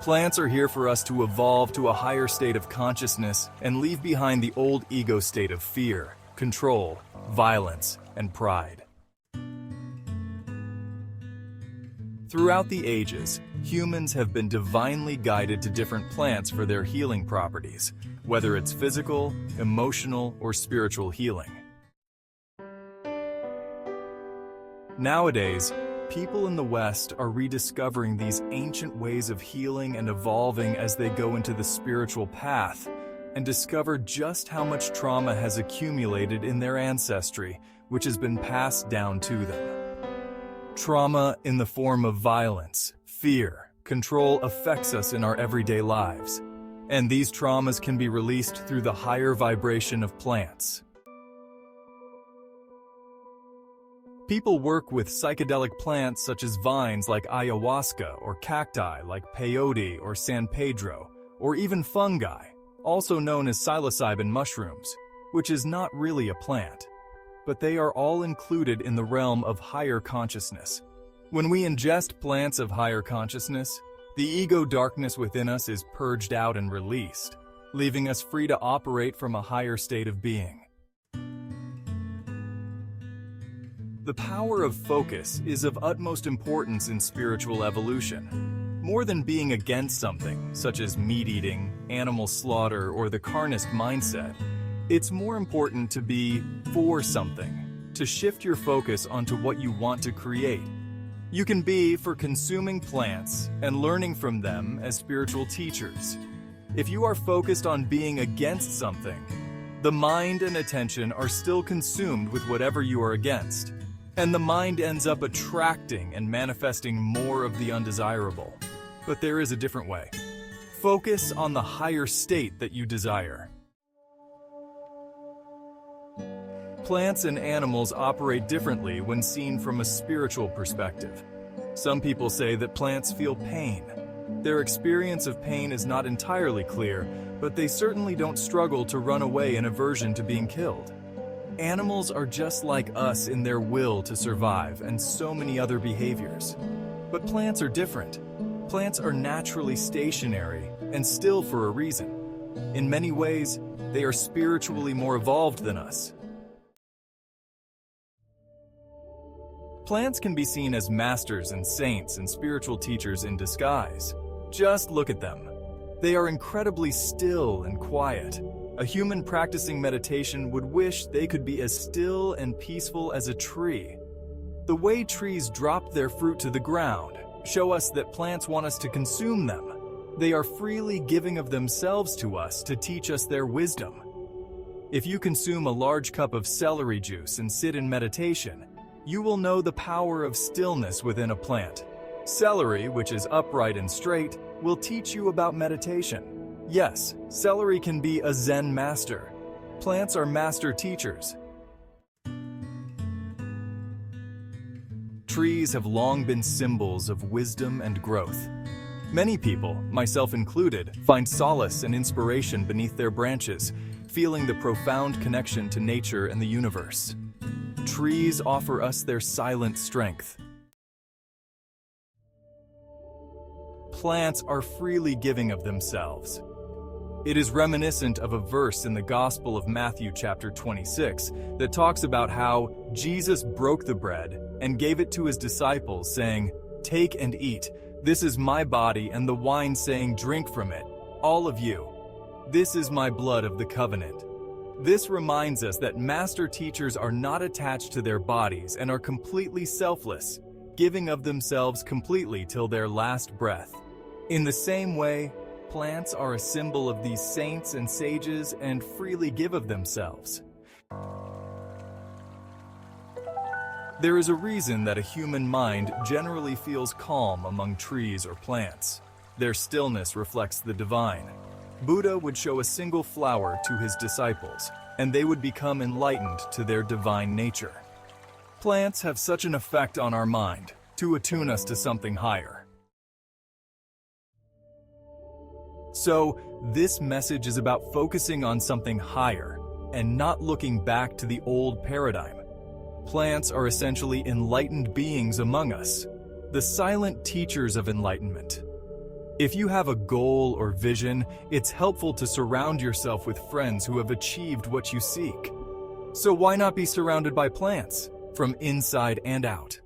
Plants are here for us to evolve to a higher state of consciousness and leave behind the old ego state of fear, control, violence, and pride. Throughout the ages, humans have been divinely guided to different plants for their healing properties, whether it's physical, emotional, or spiritual healing. Nowadays, people in the West are rediscovering these ancient ways of healing and evolving as they go into the spiritual path and discover just how much trauma has accumulated in their ancestry, which has been passed down to them. Trauma in the form of violence, fear, control affects us in our everyday lives, and these traumas can be released through the higher vibration of plants. People work with psychedelic plants such as vines like ayahuasca or cacti like peyote or San Pedro, or even fungi, also known as psilocybin mushrooms, which is not really a plant, but they are all included in the realm of higher consciousness. When we ingest plants of higher consciousness, the ego darkness within us is purged out and released, leaving us free to operate from a higher state of being. The power of focus is of utmost importance in spiritual evolution. More than being against something, such as meat eating, animal slaughter, or the carnist mindset, it's more important to be for something, to shift your focus onto what you want to create. You can be for consuming plants and learning from them as spiritual teachers. If you are focused on being against something, the mind and attention are still consumed with whatever you are against, and the mind ends up attracting and manifesting more of the undesirable. But there is a different way. Focus on the higher state that you desire. Plants and animals operate differently when seen from a spiritual perspective. Some people say that plants feel pain. Their experience of pain is not entirely clear, but they certainly don't struggle to run away in aversion to being killed. Animals are just like us in their will to survive and so many other behaviors. But plants are different. Plants are naturally stationary and still for a reason. In many ways, they are spiritually more evolved than us. Plants can be seen as masters and saints and spiritual teachers in disguise. Just look at them. They are incredibly still and quiet. A human practicing meditation would wish they could be as still and peaceful as a tree. The way trees drop their fruit to the ground show us that plants want us to consume them. They are freely giving of themselves to us to teach us their wisdom. If you consume a large cup of celery juice and sit in meditation, you will know the power of stillness within a plant. Celery, which is upright and straight, will teach you about meditation. Yes, celery can be a Zen master. Plants are master teachers. Trees have long been symbols of wisdom and growth. Many people, myself included, find solace and inspiration beneath their branches, feeling the profound connection to nature and the universe. Trees offer us their silent strength. Plants are freely giving of themselves. It is reminiscent of a verse in the Gospel of Matthew chapter 26 that talks about how Jesus broke the bread and gave it to his disciples, saying, "Take and eat. This is my body," and the wine saying, "Drink from it, all of you. This is my blood of the covenant." This reminds us that master teachers are not attached to their bodies and are completely selfless, giving of themselves completely till their last breath. In the same way, plants are a symbol of these saints and sages and freely give of themselves. There is a reason that a human mind generally feels calm among trees or plants. Their stillness reflects the divine. Buddha would show a single flower to his disciples, and they would become enlightened to their divine nature. Plants have such an effect on our mind, to attune us to something higher. So, this message is about focusing on something higher and not looking back to the old paradigm. Plants are essentially enlightened beings among us, the silent teachers of enlightenment. If you have a goal or vision, it's helpful to surround yourself with friends who have achieved what you seek. So why not be surrounded by plants, from inside and out?